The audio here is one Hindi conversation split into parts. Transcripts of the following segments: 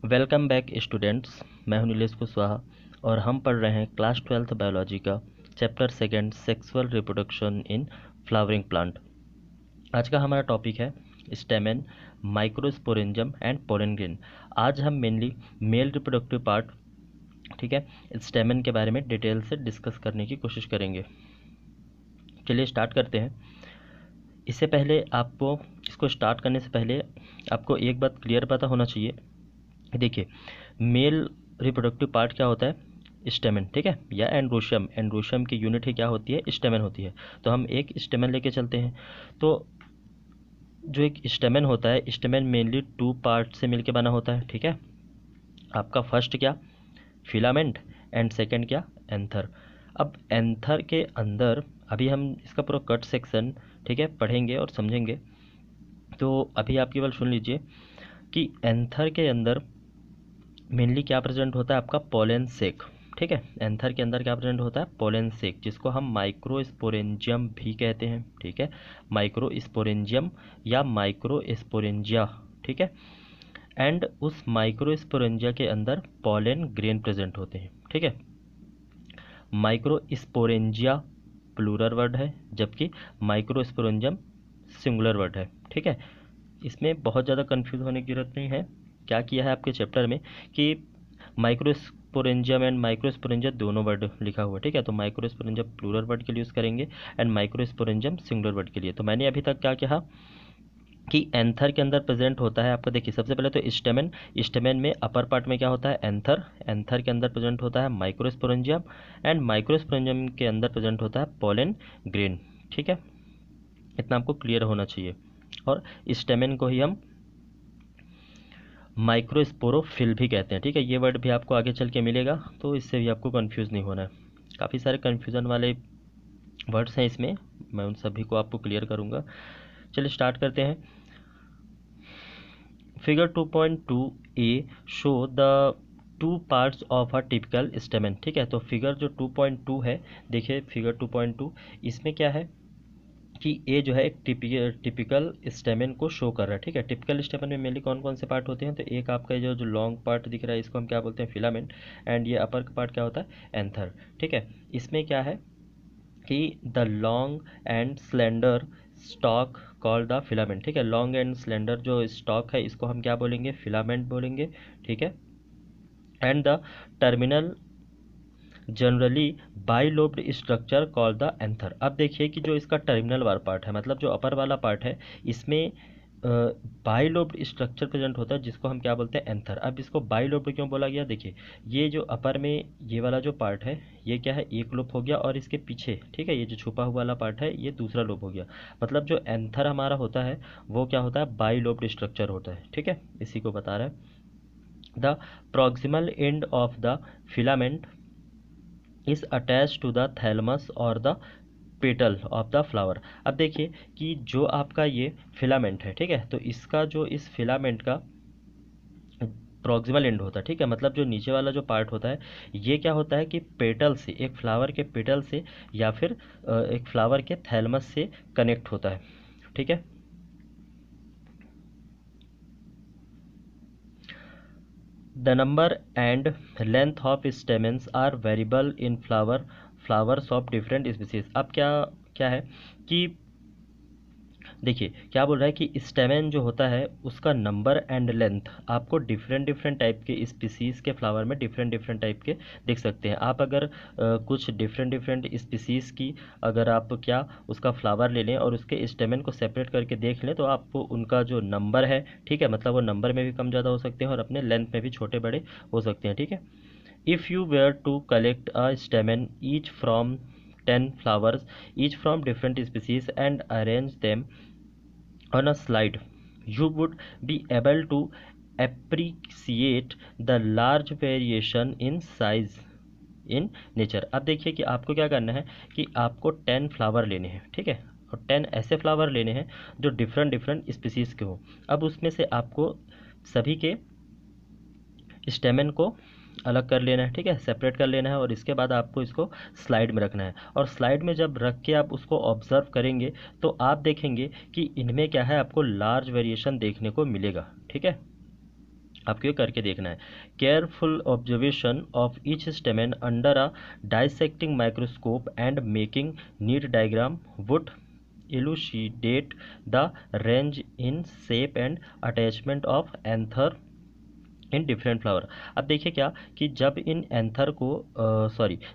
Welcome back students. मैं हूं नीलेश कुशवाहा और हम पढ़ रहे हैं क्लास 12th बायोलॉजी का chapter second sexual reproduction in flowering plant. आज का हमारा टॉपिक है stamen, microsporangium and pollen grain. आज हम मेनली मेल रिप्रोडक्टिव पार्ट, ठीक है, स्टेमेन के बारे में डिटेल से डिस्कस करने की कोशिश करेंगे। चलिए स्टार्ट करते हैं। इससे पहले आपको इसको स्टार्ट करने से पहले आपको एक बात क्लियर पता होना चाहिए। देखिए, मेल रिप्रोडक्टिव पार्ट क्या होता है? स्टेमेन, ठीक है, या एंड्रोशियम। एंड्रोशियम की यूनिट ही क्या होती है? स्टेमेन होती है। तो हम एक स्टेमेन लेके चलते हैं। तो जो एक स्टेमेन होता है, स्टेमेन मेनली टू पार्ट से मिलके बना होता है, ठीक है। आपका फर्स्ट क्या? फिलामेंट, एंड सेकंड क्या? एंथर। अब एंथर के अंदर अभी हम इसका पूरा कट सेक्शन, ठीक है, पढ़ेंगे और समझेंगे। तो अभी आप केवल सुन लीजिए कि एंथर के अंदर मेनली क्या प्रेजेंट होता है? आपका पोलन सेक, ठीक है। एंथर के अंदर क्या प्रेजेंट होता है? पोलन सेक, जिसको हम माइक्रोस्पोरेंजियम भी कहते हैं, ठीक है। माइक्रोस्पोरेंजियम या माइक्रोस्पोरेंजिया, ठीक है। एंड उस माइक्रोस्पोरेंजिया के अंदर पोलन ग्रेन प्रेजेंट होते हैं, ठीक है। माइक्रोस्पोरेंजिया प्लूरल वर्ड है, जबकि माइक्रोस्पोरेंजियम सिंगुलर वर्ड है, ठीक है। इसमें बहुत ज़्यादा कंफ्यूज होने की जरूरत नहीं है। क्या किया है आपके चैप्टर में कि माइक्रोस्पोरेंजियम एंड माइक्रोस्पोरेंजिया दोनों वर्ड लिखा हुआ है, ठीक है। तो माइक्रोस्पोरेंजियम प्लूरल वर्ड के लिए यूज़ करेंगे एंड माइक्रोस्पोरेंजियम सिंगुलर वर्ड के लिए। तो मैंने अभी तक क्या कहा कि एंथर के अंदर प्रेजेंट होता है आपको। देखिए, सबसे पहले तो स्टेमेन। स्टेमेन में अपर पार्ट में क्या होता है? एंथर। एंथर के अंदर प्रेजेंट होता है माइक्रोस्पोरेंजियम एंड माइक्रोस्पोरेंजियम के अंदर प्रेजेंट होता है पोलन ग्रेन, ठीक है। इतना आपको क्लियर होना चाहिए। और स्टेमेन को ही हम माइक्रोस्पोरोफिल भी कहते हैं, ठीक है। ये वर्ड भी आपको आगे चल के मिलेगा, तो इससे भी आपको कंफ्यूज नहीं होना है। काफ़ी सारे कंफ्यूजन वाले वर्ड्स हैं इसमें, मैं उन सभी को आपको क्लियर करूँगा। चलिए स्टार्ट करते हैं। Figure 2.2a show the two parts of a typical stamen, ठीक है। तो फिगर जो 2.2 है, देखिए फिगर 2.2, इसमें क्या है कि ए जो है एक टिपिकल स्टेमेन को शो कर रहा है, ठीक है। टिपिकल स्टेमेन में मेनली कौन कौन से पार्ट होते हैं? तो एक आपका जो जो लॉन्ग पार्ट दिख रहा है, इसको हम क्या बोलते हैं? फिलामेंट। एंड ये अपर पार्ट क्या होता है? एंथर, ठीक है। इसमें क्या है कि the long and slender stock called the filament, ठीक है। लॉन्ग एंड स्लेंडर जो स्टॉक है, इसको हम क्या बोलेंगे? फिलामेंट बोलेंगे, ठीक है। And the terminal generally bilobed structure called the anther. अब देखिए कि जो इसका टर्मिनल वाला पार्ट है, मतलब जो अपर वाला पार्ट है, इसमें बाइलोब्ड स्ट्रक्चर प्रेजेंट होता है, जिसको हम क्या बोलते हैं? एंथर। अब इसको बाइलोब्ड क्यों बोला गया? देखिए, ये जो अपर में ये वाला जो पार्ट है, ये क्या है? एक लोब हो गया, और इसके पीछे, ठीक है, ये जो छुपा हुआ वाला पार्ट है, ये दूसरा लोब हो गया। मतलब जो एंथर हमारा होता है वो क्या होता है? बाइलोब्ड स्ट्रक्चर होता है, ठीक है। इसी को बता रहा है। The proximal end of the filament is attach to the thalamus और the petal of the flower. अब देखिए कि जो आपका ये फिलामेंट है, ठीक है, तो इसका जो इस फिलामेंट का प्रॉक्सिमल एंड होता है, ठीक है, मतलब जो नीचे वाला जो पार्ट होता है, ये क्या होता है कि पेटल से, एक फ्लावर के पेटल से या फिर एक फ्लावर के थैलमस से कनेक्ट होता है, ठीक है। The number and length of stamens are variable in flowers of different species। अब क्या क्या है कि देखिए क्या बोल रहा है कि स्टेमेन जो होता है उसका नंबर एंड लेंथ आपको डिफरेंट डिफरेंट टाइप के स्पीसीज़ के फ्लावर में डिफरेंट डिफरेंट टाइप के देख सकते हैं आप। अगर कुछ डिफरेंट डिफरेंट स्पीसीज़ की अगर आप क्या उसका फ्लावर ले लें और उसके स्टेमेन को सेपरेट करके देख लें, तो आपको उनका जो नंबर है, ठीक है, मतलब वो नंबर में भी कम ज़्यादा हो सकते हैं और अपने लेंथ में भी छोटे बड़े हो सकते हैं, ठीक है। If you were to collect a stamen each from 10 flowers each from different species and arrange them on a slide, you would be able to appreciate the large variation in size in nature। अब देखिए कि आपको क्या करना है कि आपको 10 फ्लावर लेने हैं, ठीक है, और 10 ऐसे फ्लावर लेने हैं जो डिफरेंट डिफरेंट स्पीसीज़ के हो। अब उसमें से आपको सभी के स्टेमेन को अलग कर लेना है, ठीक है, सेपरेट कर लेना है, और इसके बाद आपको इसको स्लाइड में रखना है। और स्लाइड में जब रख के आप उसको ऑब्जर्व करेंगे तो आप देखेंगे कि इनमें क्या है, आपको लार्ज वेरिएशन देखने को मिलेगा, ठीक है। आपको ये करके देखना है। Careful observation of each stamen under a dissecting microscope and making NEET diagram would elucidate the range in shape and attachment of anther in different flower. अब देखिए क्या कि जब इन एंथर को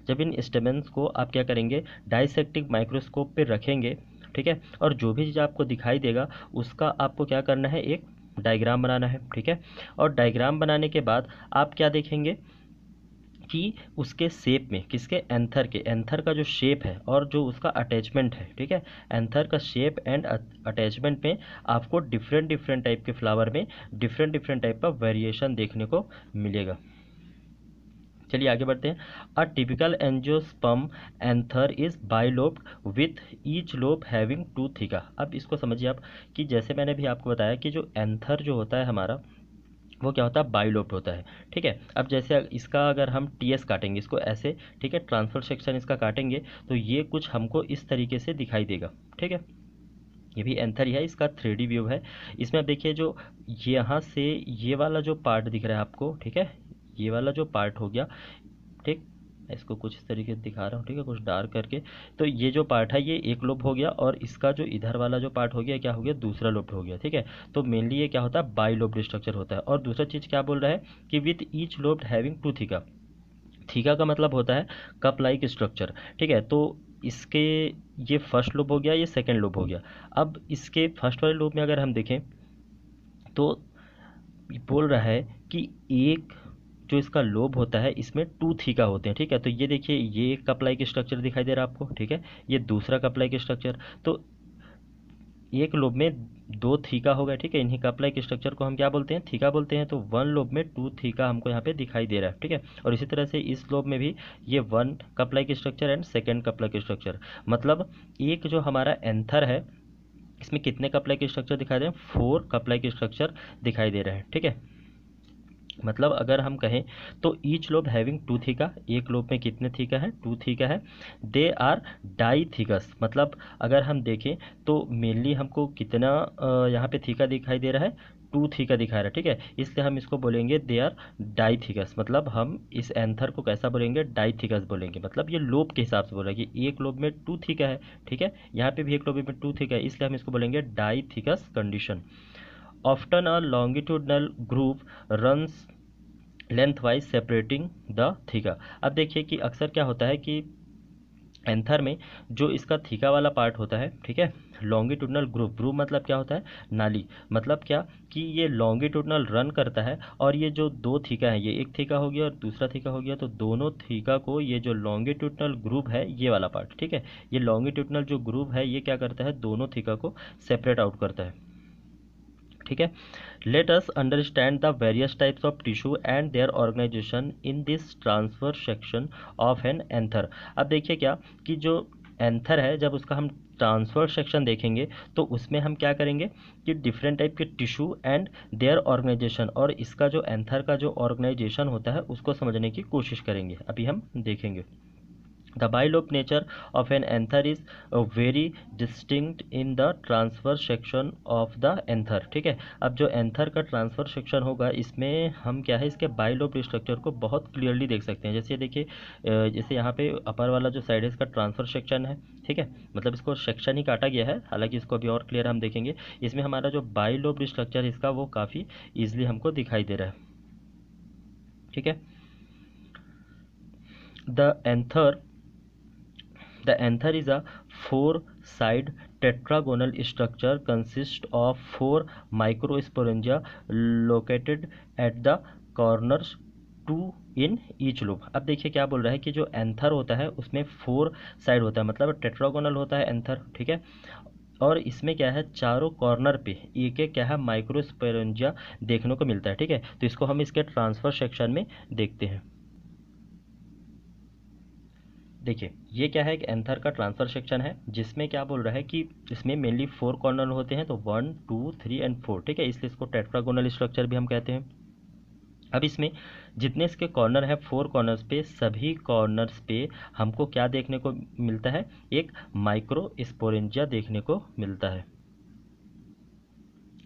जब इन स्टेमेंस को आप क्या करेंगे, डाइसेक्टिंग माइक्रोस्कोप पे रखेंगे, ठीक है, और जो भी चीज़ आपको दिखाई देगा उसका आपको क्या करना है, एक डायग्राम बनाना है, ठीक है। और डायग्राम बनाने के बाद आप क्या देखेंगे कि उसके शेप में, किसके, एंथर का जो शेप है और जो उसका अटैचमेंट है, ठीक है, एंथर का शेप एंड अटैचमेंट में आपको डिफरेंट डिफरेंट टाइप के फ्लावर में डिफरेंट डिफरेंट टाइप का वेरिएशन देखने को मिलेगा। चलिए आगे बढ़ते हैं। A typical angiosperm anther is bilobed with each lobe having two theca. अब इसको समझिए आप कि जैसे मैंने भी आपको बताया कि जो एंथर जो होता है हमारा, वो क्या होता है, बाइलोब्ड होता है, ठीक है। अब जैसे इसका अगर हम टीएस काटेंगे इसको ऐसे, ठीक है, ट्रांसफर सेक्शन इसका काटेंगे तो ये कुछ हमको इस तरीके से दिखाई देगा, ठीक है। ये भी एंथर ही है, इसका 3D व्यू है। इसमें आप देखिए जो यहाँ से ये वाला जो पार्ट दिख रहा है आपको, ठीक है, ये वाला जो पार्ट हो गया, ठीक, मैं इसको कुछ इस तरीके से दिखा रहा हूँ, ठीक है, कुछ डार्क करके। तो ये जो पार्ट है ये एक लोब हो गया और इसका जो इधर वाला जो पार्ट हो गया क्या हो गया, दूसरा लोब हो गया, ठीक है। तो मेनली ये क्या होता है, बाई लोब्ड स्ट्रक्चर होता है। और दूसरा चीज़ क्या बोल रहा है कि with each lobe having two theca. Theca का मतलब होता है कप लाइक स्ट्रक्चर, ठीक है। तो इसके ये फर्स्ट लोब हो गया, ये सेकेंड लोब हो गया। अब इसके फर्स्ट वाले लोब में अगर हम देखें तो बोल रहा है कि एक जो इसका लोब होता है इसमें टू थीका होते हैं, ठीक है। तो ये देखिए ये एक कप लाइक स्ट्रक्चर दिखाई दे रहा है आपको, ठीक है, ये दूसरा कप लाइक स्ट्रक्चर। तो एक लोब में दो थीका हो गया, ठीक है, इन्हीं कप लाइक स्ट्रक्चर को हम क्या बोलते हैं, थीका बोलते हैं। तो वन लोब में टू थीका हमको यहाँ पे दिखाई दे रहा है, ठीक है। और इसी तरह से इस लोब में भी ये one cup like structure and second cup like structure. मतलब एक जो हमारा एंथर है इसमें कितने कप लाइक स्ट्रक्चर दिखाई दे रहे हैं, 4 कप लाइक स्ट्रक्चर दिखाई दे रहे हैं, ठीक है। मतलब अगर हम कहें तो each lobe having two theca, एक लोब में कितने थीका है, टू थीका है। दे आर डाई थीकस, मतलब अगर हम देखें तो मेनली हमको कितना यहाँ पे थीका दिखाई दे रहा है, टू थीका दिखा रहा है, ठीक है। इसलिए हम इसको बोलेंगे दे आर डाई थीकस। मतलब हम इस एंथर को कैसा बोलेंगे, डाई थीकस बोलेंगे। मतलब ये लोब के हिसाब से बोल रहा है कि एक लोब में टू थीका है, ठीक है, यहाँ पे भी एक लोब में टू थीका है, इसलिए हम इसको बोलेंगे dithecous condition. Often a longitudinal groove runs lengthwise separating the thika। अब देखिए कि अक्सर क्या होता है कि एंथर में जो इसका थीका वाला पार्ट होता है, ठीक है, लॉन्गिट्यूडनल ग्रूव, ग्रूव मतलब क्या होता है, नाली। मतलब क्या कि ये लॉन्गिट्यूडनल रन करता है और ये जो दो थीका है, ये एक थीका हो गया और दूसरा थीका हो गया, तो दोनों थीका को ये जो लॉन्गिट्यूडनल ग्रूव है ये वाला पार्ट, ठीक है, ये लॉन्गिट्यूडनल जो ग्रूव है ये क्या करता है, दोनों थीका को सेपरेट आउट करता है, ठीक है। Let us understand the various types of tissue and their organisation in this transfer section of an anther. अब देखिए क्या कि जो एंथर है जब उसका हम ट्रांसफर सेक्शन देखेंगे तो उसमें हम क्या करेंगे कि डिफरेंट टाइप के टिश्यू एंड देयर ऑर्गेनाइजेशन और इसका जो एंथर का जो ऑर्गेनाइजेशन होता है उसको समझने की कोशिश करेंगे, अभी हम देखेंगे। The bilobe nature of an anther is very distinct in the transverse section of the anther, ठीक है। अब जो एंथर का ट्रांसफर सेक्शन होगा इसमें हम क्या है, इसके बाइलोब स्ट्रक्चर को बहुत क्लियरली देख सकते हैं। जैसे देखिए जैसे यहाँ पे अपर वाला जो साइड है इसका ट्रांसफर सेक्शन है, ठीक है, मतलब इसको सेक्शन ही काटा गया है, हालांकि इसको अभी और क्लियर हम देखेंगे। इसमें हमारा जो बाइलोब स्ट्रक्चर है इसका वो काफ़ी ईजिली हमको दिखाई दे रहा है, ठीक है। The anther The anther is a four-side tetragonal structure consist of 4 microsporangia located at the corners, 2 in each lobe। अब देखिए क्या बोल रहा है कि जो एंथर होता है उसमें 4 साइड होता है, मतलब टेट्रागोनल होता है एंथर, ठीक है। और इसमें क्या है, चारों कॉर्नर पे एक एक क्या है, माइक्रोस्पोरेंजिया देखने को मिलता है, ठीक है। तो इसको हम इसके ट्रांसफर सेक्शन में देखते हैं। देखिए ये क्या है, एक एंथर का ट्रांसफर सेक्शन है जिसमें क्या बोल रहा है कि इसमें मेनली 4 कॉर्नर होते हैं, तो 1 2 3 एंड 4, ठीक है, इसलिए इसको टेट्रागोनल स्ट्रक्चर भी हम कहते हैं। अब इसमें जितने इसके कॉर्नर है 4 कॉर्नर्स पे, सभी कॉर्नर्स पे हमको क्या देखने को मिलता है, एक माइक्रो स्पोरेंजिया देखने को मिलता है।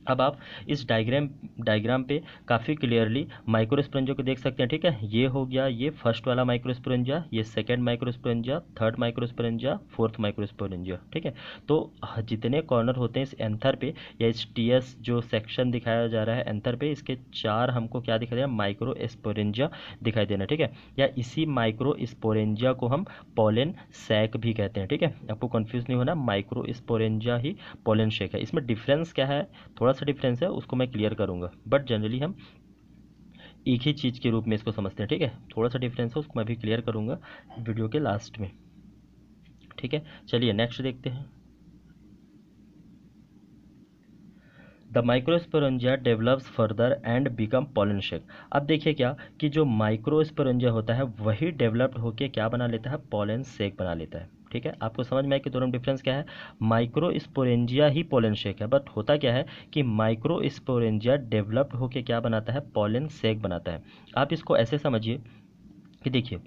अब आप इस डायग्राम पे काफ़ी क्लियरली माइक्रोस्पोरेंजिया को देख सकते हैं, ठीक है। ये हो गया ये फर्स्ट वाला माइक्रोस्पोरेंजिया, ये second microsporangia, third microsporangia, fourth microsporangia, ठीक है। तो जितने कॉर्नर होते हैं इस एंथर पे या इस टीएस जो सेक्शन दिखाया जा रहा है एंथर पे, इसके 4 हमको क्या दिखाई दे रहा है, माइक्रोस्पोरेंजिया दिखाई देना, ठीक है। या इसी माइक्रोस्पोरेंजिया को हम पोलन सैक भी कहते हैं, ठीक है। आपको कंफ्यूज नहीं होना, माइक्रोस्पोरेंजिया ही पोलन सैक है। इसमें डिफरेंस क्या है, थोड़ा सा डिफरेंस है, उसको मैं क्लियर करूंगा, बट जनरली हम एक ही चीज़ के रूप में इसको समझते हैं, ठीक है। थोड़ा सा डिफरेंस है, उसको मैं भी क्लियर करूंगा वीडियो के लास्ट में, ठीक है। चलिए नेक्स्ट देखते हैं। The microsporangia develops further and become pollen sac. अब देखिए क्या कि जो माइक्रोस्पोरेंजिया होता है वही डेवलप्ड होकर क्या बना लेता है, पोलन सैक बना लेता है, ठीक है। आपको समझ में आया कि दोनों में डिफरेंस क्या है। माइक्रोस्पोरेंजिया ही पोलन सैक है, बट होता क्या है कि माइक्रोस्पोरेंजिया डेवलप्ड होकर क्या बनाता है, पोलन सैक बनाता है। आप इसको ऐसे समझिए कि देखिए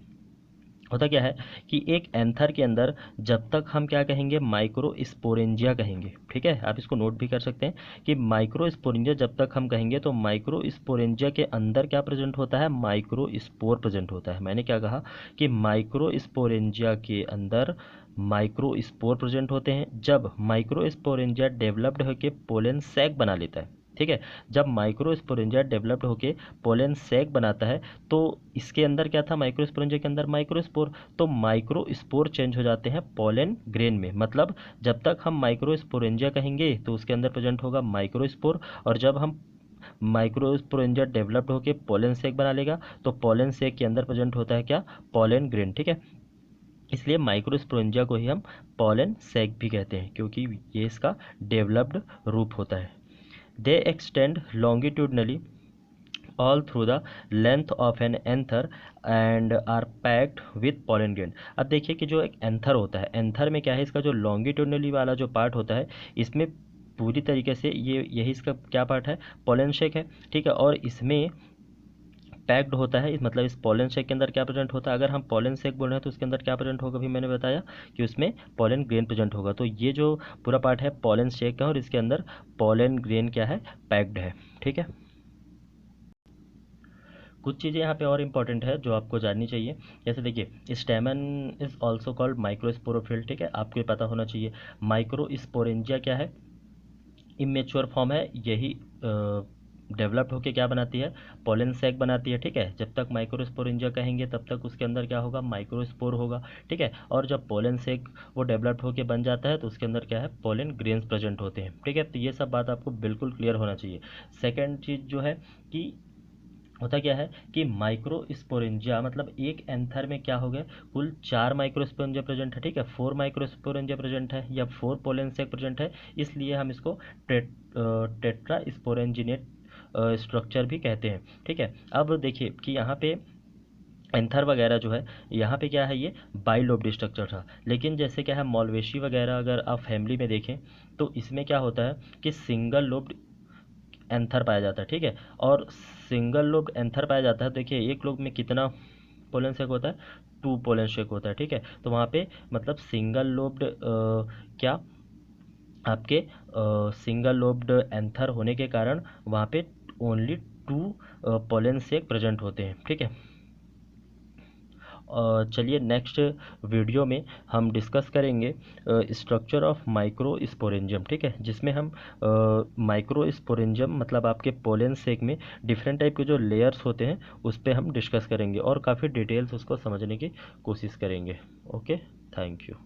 होता क्या है कि एक एंथर के अंदर जब तक हम क्या कहेंगे, माइक्रोस्पोरेंजिया कहेंगे, ठीक है। आप इसको नोट भी कर सकते हैं कि माइक्रोस्पोरेंजिया जब तक हम कहेंगे तो माइक्रोस्पोरेंजिया के अंदर क्या प्रेजेंट होता है, माइक्रोस्पोर प्रेजेंट होता है। मैंने क्या कहा कि माइक्रोस्पोरेंजिया के अंदर माइक्रोस्पोर प्रेजेंट होते हैं। जब माइक्रोस्पोरेंजिया डेवलप्ड होकर पोलन सैक बना लेता है, ठीक है। जब माइक्रोस्पोरेंजिया डेवलप्ड होके पोलन सैक बनाता है तो इसके अंदर क्या था, माइक्रोस्पोरेंजिया के अंदर माइक्रोस्पोर, तो माइक्रोस्पोर चेंज हो जाते हैं पोलन ग्रेन में। मतलब जब तक हम माइक्रोस्पोरेंजिया कहेंगे तो उसके अंदर प्रेजेंट होगा माइक्रोस्पोर, और जब हम माइक्रोस्पोरेंजिया डेवलप्ड होके पोलन सैक बना लेगा तो पोलन सैक के अंदर प्रेजेंट होता है क्या, पोलन ग्रेन, ठीक है। इसलिए माइक्रोस्पोरेंजिया को ही हम पोलन सैक भी कहते हैं, क्योंकि ये इसका डेवलप्ड रूप होता है। They extend longitudinally all through the length of an anther and are packed with pollen grain। अब देखिए कि जो एक एंथर होता है, एंथर में क्या है, इसका जो लॉन्गिट्यूडनली वाला जो पार्ट होता है इसमें पूरी तरीके से यही इसका क्या पार्ट है, पोलन सैक है, ठीक है। और इसमें पैक्ड होता है, इस मतलब इस पोलन सैक के अंदर क्या प्रेजेंट होता है, अगर हम पोलन सैक बोल रहे हैं तो उसके अंदर क्या प्रेजेंट होगा, भी मैंने बताया कि उसमें पोलन ग्रेन प्रेजेंट होगा। तो ये जो पूरा पार्ट है पोलन सैक का और इसके अंदर पोलन ग्रेन क्या है, पैक्ड है, ठीक है। कुछ चीज़ें यहाँ पे और इम्पॉर्टेंट है जो आपको जाननी चाहिए, जैसे देखिए स्टेमन इज ऑल्सो कॉल्ड माइक्रोस्पोरोफिल, ठीक है। आपको पता होना चाहिए माइक्रोस्पोरेंजिया क्या है, इमेच्योर फॉर्म है, यही डेवलप्ड होके क्या बनाती है, पोलन सैक बनाती है, ठीक है। जब तक माइक्रोस्पोरेंजिया कहेंगे तब तक उसके अंदर क्या होगा, माइक्रोस्पोर होगा, ठीक है। और जब पोलन सैक वो डेवलप्ड होके बन जाता है तो उसके अंदर क्या है, पोलन ग्रेन्स प्रेजेंट होते हैं, ठीक है। तो ये सब बात आपको बिल्कुल क्लियर होना चाहिए। सेकेंड चीज़ जो है कि होता क्या है कि माइक्रोस्पोरेंजिया मतलब एक एंथर में क्या हो गया, कुल 4 माइक्रोस्पोरेंजिया प्रेजेंट है, ठीक है। 4 माइक्रोस्पोरेंजिया प्रेजेंट है या 4 पोलन सैक प्रेजेंट है, इसलिए हम इसको टेट्रा स्पोरेंजिनेट स्ट्रक्चर भी कहते हैं, ठीक है। अब देखिए कि यहाँ पे एंथर वगैरह जो है यहाँ पे क्या है, ये बाइलोब्ड स्ट्रक्चर था। लेकिन जैसे क्या है मॉलवेशी वगैरह अगर आप फैमिली में देखें तो इसमें क्या होता है कि सिंगल लोब्ड एंथर पाया जाता है, ठीक है। और सिंगल लोब्ड एंथर पाया जाता है, देखिए एक लोब में कितना पोलन सैक होता है, 2 पोलन सैक होता है, ठीक है। तो वहाँ पे मतलब सिंगल लोब्ड क्या आपके सिंगल लोब्ड एंथर होने के कारण वहाँ पे ओनली 2 पोलन सैक प्रेजेंट होते हैं, ठीक है। चलिए नेक्स्ट वीडियो में हम डिस्कस करेंगे स्ट्रक्चर ऑफ माइक्रोस्पोरेंजियम, ठीक है, जिसमें हम माइक्रोस्पोरेंजियम मतलब आपके पोलन सैक में डिफरेंट टाइप के जो लेयर्स होते हैं उस पर हम डिस्कस करेंगे और काफ़ी डिटेल्स उसको समझने की कोशिश करेंगे। Okay, thank you.